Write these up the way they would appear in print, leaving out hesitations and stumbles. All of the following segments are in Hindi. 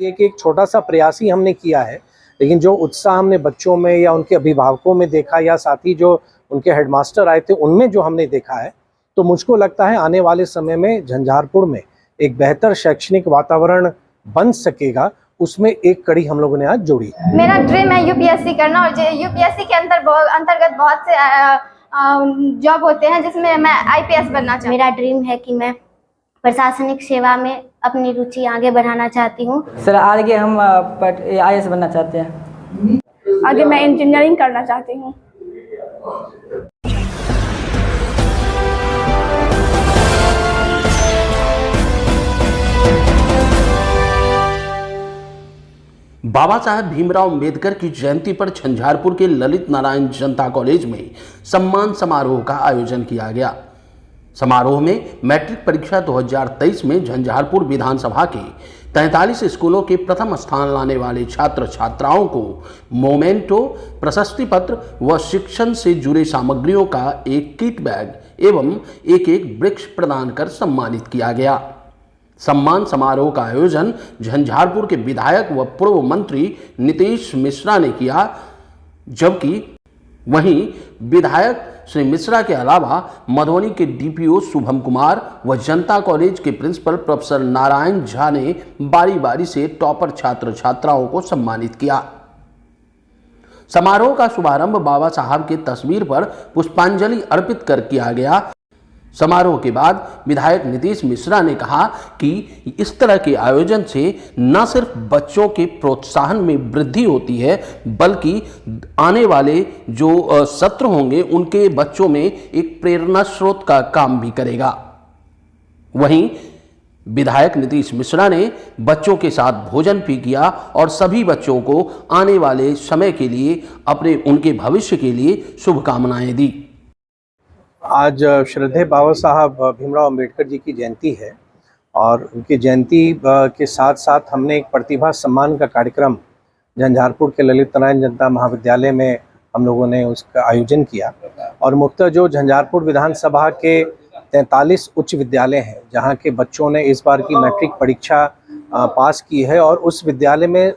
लीजिए कि एक छोटा सा प्रयास ही हमने किया है, लेकिन जो उत्साह हमने बच्चों में या उनके अभिभावकों में देखा या साथ ही जो उनके हेडमास्टर आए थे उनमें जो हमने देखा है, तो मुझको लगता है आने वाले समय में झंझारपुर में एक बेहतर शैक्षणिक वातावरण बन सकेगा। उसमें एक कड़ी हम लोगों ने आज जोड़ी। मेरा ड्रीम है यूपीएससी करना, और यूपीएससी के अंतर्गत बहुत से जॉब होते हैं जिसमें मैं आईपीएस बनना चाहती हूँ। मेरा ड्रीम है कि मैं प्रशासनिक सेवा में अपनी रुचि आगे बढ़ाना चाहती हूँ। सर आगे हम आईएएस बनना चाहते हैं। आगे मैं इंजीनियरिंग करना चाहती हूँ। बाबा साहेब भीमराव अंबेडकर की जयंती पर झंझारपुर के ललित नारायण जनता कॉलेज में सम्मान समारोह का आयोजन किया गया। समारोह में मैट्रिक परीक्षा 2023 में झंझारपुर विधानसभा के 43 स्कूलों के प्रथम स्थान लाने वाले छात्र छात्राओं को मोमेंटो, प्रशस्ति पत्र व शिक्षण से जुड़े सामग्रियों का एक किट बैग एवं एक वृक्ष प्रदान कर सम्मानित किया गया। सम्मान समारोह का आयोजन झंझारपुर के विधायक व पूर्व मंत्री नीतीश मिश्रा ने किया, जबकि वहीं विधायक श्री मिश्रा के अलावा मधुबनी के डीपीओ शुभम कुमार व जनता कॉलेज के प्रिंसिपल प्रोफेसर नारायण झा ने बारी बारी से टॉपर छात्र छात्राओं को सम्मानित किया। समारोह का शुभारंभ बाबा साहब की तस्वीर पर पुष्पांजलि अर्पित कर किया गया। समारोह के बाद विधायक नीतीश मिश्रा ने कहा कि इस तरह के आयोजन से न सिर्फ बच्चों के प्रोत्साहन में वृद्धि होती है, बल्कि आने वाले जो सत्र होंगे उनके बच्चों में एक प्रेरणा स्रोत का काम भी करेगा। वहीं विधायक नीतीश मिश्रा ने बच्चों के साथ भोजन भी किया और सभी बच्चों को आने वाले समय के लिए उनके भविष्य के लिए शुभकामनाएं दी। आज श्रद्धेय बाबा साहब भीमराव अंबेडकर जी की जयंती है और उनकी जयंती के साथ साथ हमने एक प्रतिभा सम्मान का कार्यक्रम झंझारपुर के ललित नारायण जनता महाविद्यालय में हम लोगों ने उसका आयोजन किया। और मुख्यतः जो झंझारपुर विधानसभा के 43 उच्च विद्यालय हैं जहां के बच्चों ने इस बार की मैट्रिक परीक्षा पास की है और उस विद्यालय में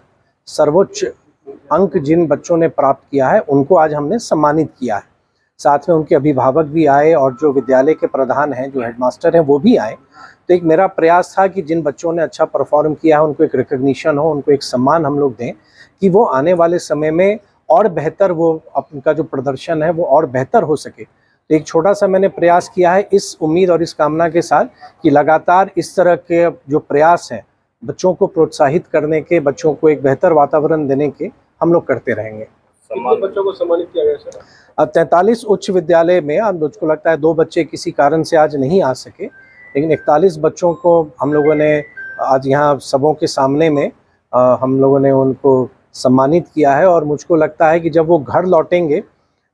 सर्वोच्च अंक जिन बच्चों ने प्राप्त किया है उनको आज हमने सम्मानित किया है। साथ में उनके अभिभावक भी आए और जो विद्यालय के प्रधान हैं, जो हेडमास्टर हैं, वो भी आए। तो एक मेरा प्रयास था कि जिन बच्चों ने अच्छा परफॉर्म किया है उनको एक रिकग्निशन हो, उनको एक सम्मान हम लोग दें कि वो आने वाले समय में और बेहतर उनका जो प्रदर्शन है वो और बेहतर हो सके। तो एक छोटा सा मैंने प्रयास किया है इस उम्मीद और इस कामना के साथ कि लगातार इस तरह के जो प्रयास हैं बच्चों को प्रोत्साहित करने के, बच्चों को एक बेहतर वातावरण देने के, हम लोग करते रहेंगे। कितने बच्चों को सम्मानित किया गया सर? 43 उच्च विद्यालय में अब मुझको लगता है 2 बच्चे किसी कारण से आज नहीं आ सके, लेकिन 41 बच्चों को हम लोगों ने आज यहाँ सबों के सामने में हम लोगों ने उनको सम्मानित किया है। और मुझको लगता है कि जब वो घर लौटेंगे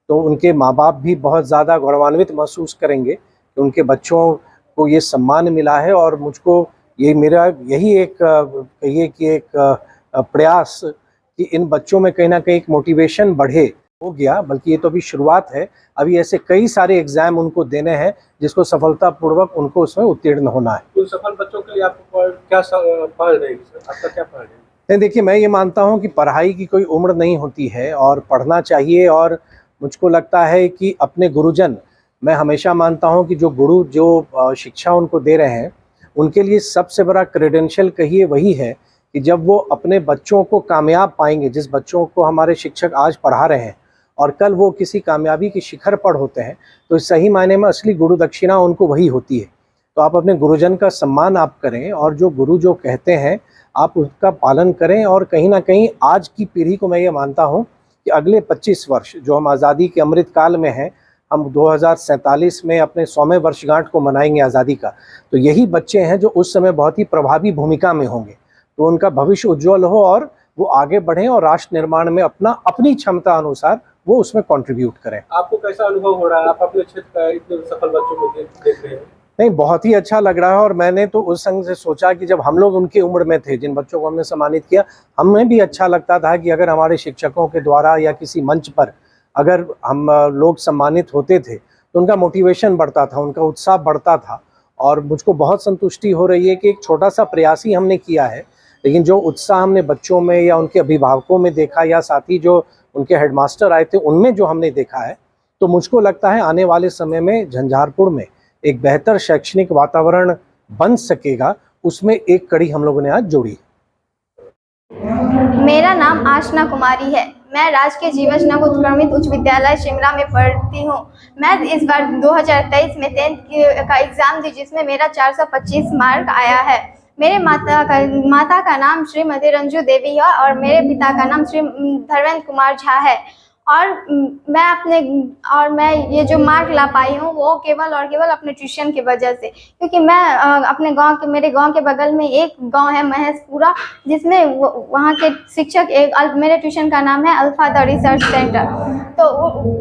तो उनके माँ बाप भी बहुत ज़्यादा गौरवान्वित महसूस करेंगे कि उनके बच्चों को ये सम्मान मिला है। और मुझको मेरा यही एक कहिए कि एक प्रयास कि इन बच्चों में कहीं ना कहीं एक मोटिवेशन बढ़े हो गया, बल्कि ये तो अभी शुरुआत है। अभी ऐसे कई सारे एग्जाम उनको देने हैं जिसको सफलतापूर्वक उनको उसमें उत्तीर्ण होना है। उन सफल बच्चों के लिए आपको क्या पहल रहेगी सर? आपका क्या पहल रहेगी? नहीं, देखिए, मैं ये मानता हूँ कि पढ़ाई की कोई उम्र नहीं होती है और पढ़ना चाहिए। और मुझको लगता है कि अपने गुरुजन, मैं हमेशा मानता हूँ कि जो गुरु जो शिक्षा उनको दे रहे हैं उनके लिए सबसे बड़ा क्रेडेंशियल कहिए वही है कि जब वो अपने बच्चों को कामयाब पाएंगे, जिस बच्चों को हमारे शिक्षक आज पढ़ा रहे हैं और कल वो किसी कामयाबी की शिखर पर होते हैं, तो सही मायने में असली गुरु दक्षिणा उनको वही होती है। तो आप अपने गुरुजन का सम्मान आप करें और जो गुरु जो कहते हैं आप उसका पालन करें। और कहीं ना कहीं आज की पीढ़ी को मैं ये मानता हूँ कि अगले 25 वर्ष जो हम आज़ादी के अमृत काल में हैं, हम 2047 में अपने 100वें वर्षगांठ को मनाएंगे आज़ादी का, तो यही बच्चे हैं जो उस समय बहुत ही प्रभावी भूमिका में होंगे। तो उनका भविष्य उज्जवल हो और वो आगे बढ़ें और राष्ट्र निर्माण में अपनी क्षमता अनुसार वो उसमें कंट्रीब्यूट करें। आपको कैसा अनुभव हो रहा है? आप अपने क्षेत्र का इतने सफल बच्चों को देख रहे हैं। नहीं, बहुत ही अच्छा लग रहा है। और मैंने तो उस संग से सोचा कि जब हम लोग उनकी उम्र में थे, जिन बच्चों को हमने सम्मानित किया, हमें भी अच्छा लगता था कि अगर हमारे शिक्षकों के द्वारा या किसी मंच पर अगर हम लोग सम्मानित होते थे तो उनका मोटिवेशन बढ़ता था, उनका उत्साह बढ़ता था। और मुझको बहुत संतुष्टि हो रही है कि एक छोटा सा प्रयास ही हमने किया है, लेकिन जो उत्साह हमने बच्चों में या उनके अभिभावकों में देखा या साथ ही जो उनके हेडमास्टर आए थे उनमें जो हमने देखा है, तो मुझको लगता है आने वाले समय में झंझारपुर में एक बेहतर शैक्षणिक वातावरण बन सकेगा, उसमें एक कड़ी हम लोगों ने आज जोड़ी। मेरा नाम आशना कुमारी है। मैं राजकीय जीवननगर उत्क्रमित उच्च विद्यालय शिमला में पढ़ती हूँ। मैं इस बार 2023 में 10th का एग्ज़ाम दी, जिसमें मेरा 425 मार्क आया है। मेरे माता का नाम श्रीमती रंजू देवी है और मेरे पिता का नाम श्री धर्मेंद्र कुमार झा है। और मैं ये जो मार्क ला पाई हूँ वो केवल और केवल अपने ट्यूशन की वजह से, क्योंकि मैं अपने मेरे गांव के बगल में एक गांव है महेशपुरा, जिसमें वहाँ के शिक्षक मेरे ट्यूशन का नाम है अल्फा द रिसर्च सेंटर। तो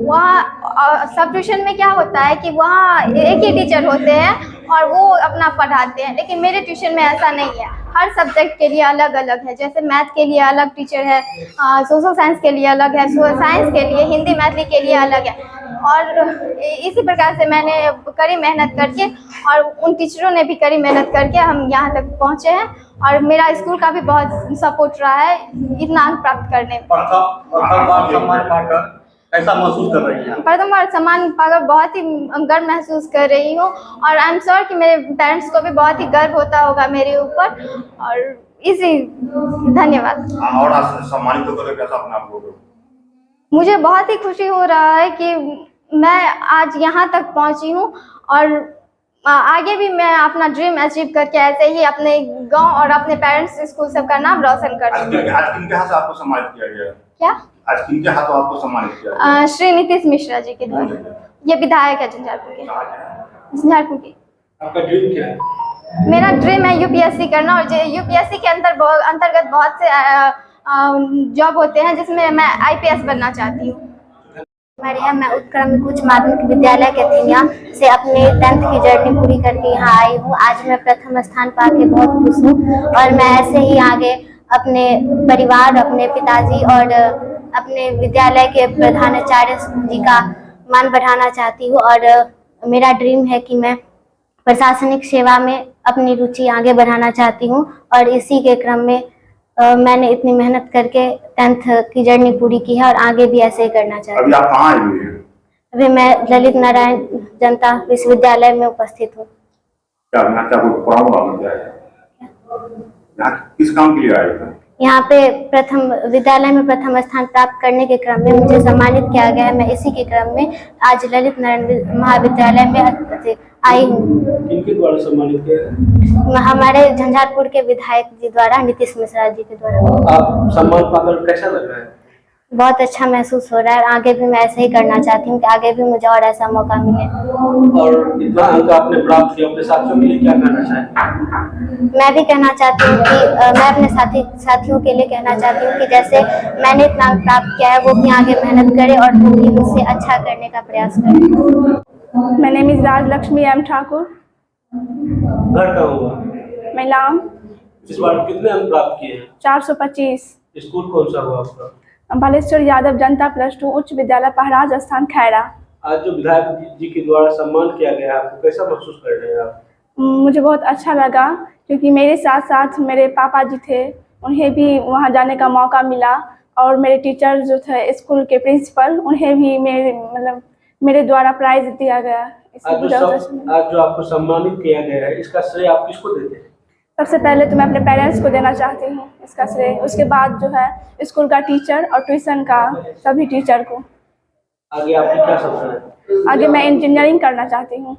वहाँ सब ट्यूशन में क्या होता है कि वहाँ एक ही टीचर होते हैं और वो अपना पढ़ाते हैं, लेकिन मेरे ट्यूशन में ऐसा नहीं है। हर सब्जेक्ट के लिए अलग अलग है, जैसे मैथ के लिए अलग टीचर है, सोशल साइंस के लिए अलग है, साइंस के लिए, हिंदी मैथिली के लिए अलग है। और इसी प्रकार से मैंने कड़ी मेहनत करके और उन टीचरों ने भी कड़ी मेहनत करके हम यहाँ तक पहुँचे हैं। और मेरा स्कूल का भी बहुत सपोर्ट रहा है इतना अंक प्राप्त करने में। कैसा महसूस कर रही हैं? प्रथम बार सम्मान पाकर बहुत ही गर्व महसूस कर रही हूँ और आई एम श्योर कि मेरे पेरेंट्स को भी बहुत ही गर्व होता होगा मेरे ऊपर। और इसी धन्यवाद। और आज सम्मानित होकर कैसा अपना आप लोग? मुझे बहुत ही खुशी हो रहा है कि मैं आज यहाँ तक पहुँची हूँ और आगे भी मैं अपना ड्रीम अचीव करके ऐसे ही अपने गांव और अपने पेरेंट्स स्कूल सबका नाम रोशन करूँगी। आज किनके हाथ से आपको सम्मानित किया गया? क्या आज किनके हाथों आपको सम्मानित किया? श्री नीतीश मिश्रा जी के द्वारा। ये विधायक है झंझारपुर के। आपका ड्रीम क्या है? मेरा ड्रीम है यूपीएससी करना और यूपीएससी के अंतर्गत बहुत से जॉब होते हैं, जिसमें मैं आईपीएस बनना चाहती हूँ। हमारे यहाँ मैं उत्क्रमित उच्च माध्यमिक विद्यालय कैथनिया से अपने 10th की जर्नी पूरी करके यहाँ आई हूँ। आज मैं प्रथम स्थान पाके बहुत खुश हूँ और मैं ऐसे ही आगे अपने परिवार, अपने पिताजी और अपने विद्यालय के प्रधानाचार्य जी का मान बढ़ाना चाहती हूँ। और मेरा ड्रीम है कि मैं प्रशासनिक सेवा में अपनी रुचि आगे बढ़ाना चाहती हूँ और इसी के क्रम में मैंने इतनी मेहनत करके 10th की जर्नी पूरी की है और आगे भी ऐसे ही करना चाहती हूँ। अभी आप कहाँ आई हुई हैं? अभी मैं ललित नारायण जनता विश्वविद्यालय में उपस्थित हूँ। क्या यहाँ किस काम के लिए आए थे? यहाँ पे विद्यालय में प्रथम स्थान प्राप्त करने के क्रम में मुझे सम्मानित किया गया है। मैं इसी के क्रम में आज ललित नारायण महाविद्यालय में आई हूँ। किनके द्वारा सम्मानित किया? हमारे झंझारपुर के विधायक जी द्वारा, नीतीश मिश्रा जी के द्वारा। आप सम्मान पाकर कैसा लग रहा है? बहुत अच्छा महसूस हो रहा है। आगे भी मैं ऐसे ही करना चाहती हूँ कि आगे भी मुझे और ऐसा मौका मिले। और इतना अंक आपने प्राप्त किया, अपने साथियों के लिए क्या कहना चाहेंगे? मैं भी कहना चाहती हूँ कि मैं अपने साथियों के लिए कहना चाहती हूँ कि जैसे मैंने इतना अंक प्राप्त किया है वो भी आगे मेहनत करें और वो भी मुझसे अच्छा करने का प्रयास करें। My name is Rajlakshmi M. Thakur. घर का हुआ? महिलाम। इस बार कितने अंक प्राप्त किए हैं? 425। स्कूल कौन सा हुआ आपका? बालेश्वर यादव जनता +2 उच्च विद्यालय पहराज स्थान खैरा। आज जो विधायक जी के द्वारा सम्मान किया गया है, आपको कैसा महसूस कर रहे हैं आप? मुझे बहुत अच्छा लगा, क्योंकि मेरे साथ साथ मेरे पापा जी थे, उन्हें भी वहां जाने का मौका मिला और मेरे टीचर जो थे स्कूल के प्रिंसिपल, उन्हें भी मेरे द्वारा प्राइज दिया गया। आज जो आपको सम्मानित किया गया है, इसका श्रेय आप किसको देते हैं? सबसे पहले तो मैं अपने पेरेंट्स को देना चाहती हूँ इसका श्रेय। उसके बाद जो है स्कूल का टीचर और ट्यूशन का सभी टीचर को। आगे आपकी क्या सपना है? आगे मैं इंजीनियरिंग करना चाहती हूँ।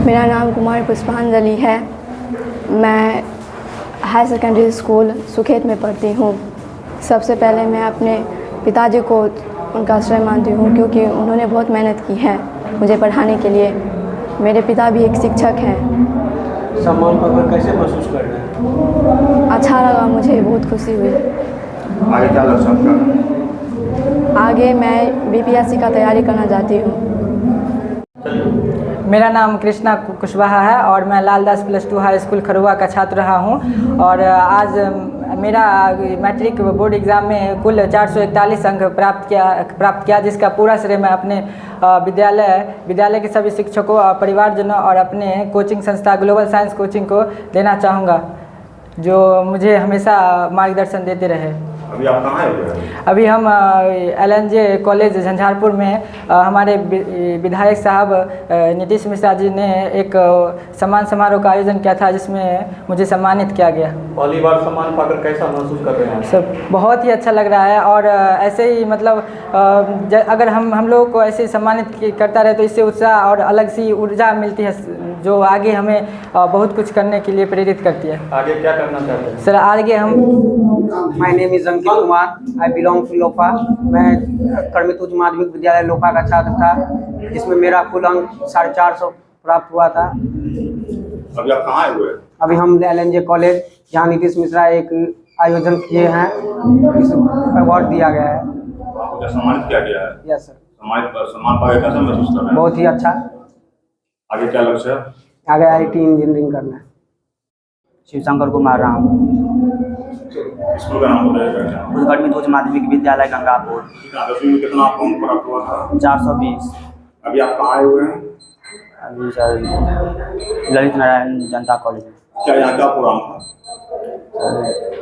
मेरा नाम कुमारी पुष्पांजलि है। मैं हाई सेकेंडरी स्कूल सुखेत में पढ़ती हूँ। सबसे पहले मैं अपने पिताजी को उनका श्रेय मानती हूँ, क्योंकि उन्होंने बहुत मेहनत की है मुझे पढ़ाने के लिए। मेरे पिता भी एक शिक्षक हैं। सम्मान पाकर कैसे महसूस कर रहे हैं? अच्छा लगा, मुझे बहुत खुशी हुई। आगे क्या लक्ष्य आपका? आगे मैं बीपीएससी का तैयारी करना चाहती हूँ। मेरा नाम कृष्णा कुशवाहा है और मैं लालदास +2 हाई स्कूल खरुआ का छात्र रहा हूँ। और आज मेरा मैट्रिक बोर्ड एग्ज़ाम में कुल 441 अंक प्राप्त किया, जिसका पूरा श्रेय मैं अपने विद्यालय के सभी शिक्षकों और परिवारजनों और अपने कोचिंग संस्था ग्लोबल साइंस कोचिंग को देना चाहूँगा। जो मुझे हमेशा मार्गदर्शन देते रहे। अभी आप कहाँ है? अभी हम LNJ कॉलेज झंझारपुर में हमारे विधायक साहब नीतीश मिश्रा जी ने एक सम्मान समारोह का आयोजन किया था, जिसमें मुझे सम्मानित किया गया। पहली बार सम्मान पाकर कैसा महसूस कर रहे हैं? सब बहुत ही अच्छा लग रहा है, और ऐसे ही मतलब अगर हम लोगों को ऐसे सम्मानित करता रहे तो इससे उत्साह और अलग सी ऊर्जा मिलती है, जो आगे हमें बहुत कुछ करने के लिए प्रेरित करती है। आगे क्या करना चाहते हैं? सर आगे हम my name is Ankit Kumar, I belong to लोपा। मैं कर्मित उच्च माध्यमिक विद्यालय लोपा का छात्र था, जिसमें मेरा कुल अंक 450 प्राप्त हुआ था। अभी आप कहाँ हुए? अभी हम LNJ कॉलेज, जहाँ नीतीश मिश्रा एक आयोजन किए हैं, इस अवार्ड दिया गया है। आपको क्या सम्मानित किया गया है? Yes sir. सम्मान पाकर कैसा महसूस कर रहे हैं? बहुत ही अच्छा। आगे क्या लक्ष्य है? आगे IT इंजीनियरिंग करना है। शिवशंकर कुमार राम, स्कूल का नाम बताइएगा। कर्मित उच्च माध्यमिक विद्यालय गंगापुर। 10वीं में कितना अंक प्राप्त हुआ था? 420। अभी आप कहाँ आए हुए हैं? अभी सर ललित नारायण जनता कॉलेज। क्या यहाँ का प्रोग्राम था?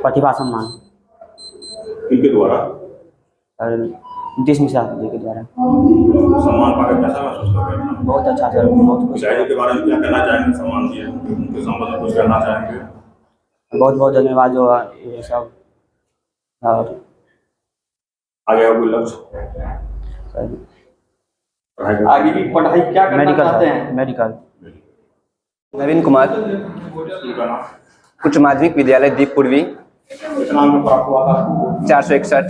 प्रतिभा सम्मान इनके द्वारा? सर नीतीश मिश्रा जी के द्वारा। सम्मान पाकर कैसा महसूस कर रहे हैं? बहुत अच्छा सर, बहुत खुश। शायरी के बारे में क्या कहना चाहेंगे? सम्मान दिए उनके संबंध में कुछ कहना चाहेंगे? बहुत बहुत धन्यवाद जो ये सब। और आगे कोई लक्ष्य? आगे की पढ़ाई क्या करना मेडिकल चाहते हैं? मेडिकल। नवीन कुमार, स्कूल का नाम? उच्च माध्यमिक विद्यालय दीप पूर्वी, कितना अंक प्राप्त हुआ था? 461।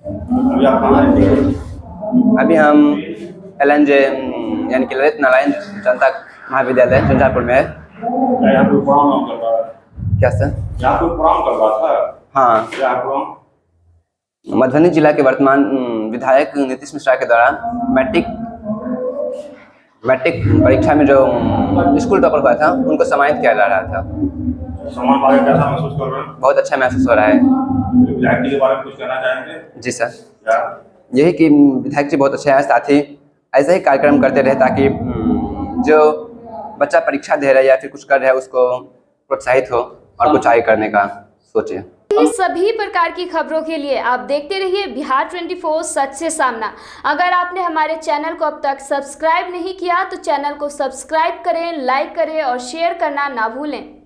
अभी आप कहाँ हैं? अभी हम LNJ यानी कि ललित नारायण जनता महाविद्यालय झंझारपुर में है। क्या यहाँ कोई प्रोग्राम नाम कर रहा है? क्या सर? यहाँ कोई प्रोग्राम कर रहा था? हाँ, क्या प्रोग्राम? मधुबनी जिला के वर्तमान विधायक नीतीश मिश्रा के द्वारा मैट्रिक परीक्षा में जो स्कूल टॉपर हुआ था, उनको सम्मानित किया जा रहा था। सम्मान पाकर कैसा महसूस कर रहे हैं? बहुत अच्छा महसूस हो रहा है। विधायक जी के बारे में कुछ कहना चाहेंगे? जी सर, क्या? यही कि विधायक जी बहुत अच्छे हैं, साथ ही ऐसे ही कार्यक्रम करते रहे ताकि जो बच्चा परीक्षा दे रहा है या फिर कुछ कर रहा है उसको प्रोत्साहित हो और कुछ आगे करने का सोचे। सभी प्रकार की खबरों के लिए आप देखते रहिए बिहार 24 सच से सामना। अगर आपने हमारे चैनल को अब तक सब्सक्राइब नहीं किया तो चैनल को सब्सक्राइब करें, लाइक करें और शेयर करना ना भूलें।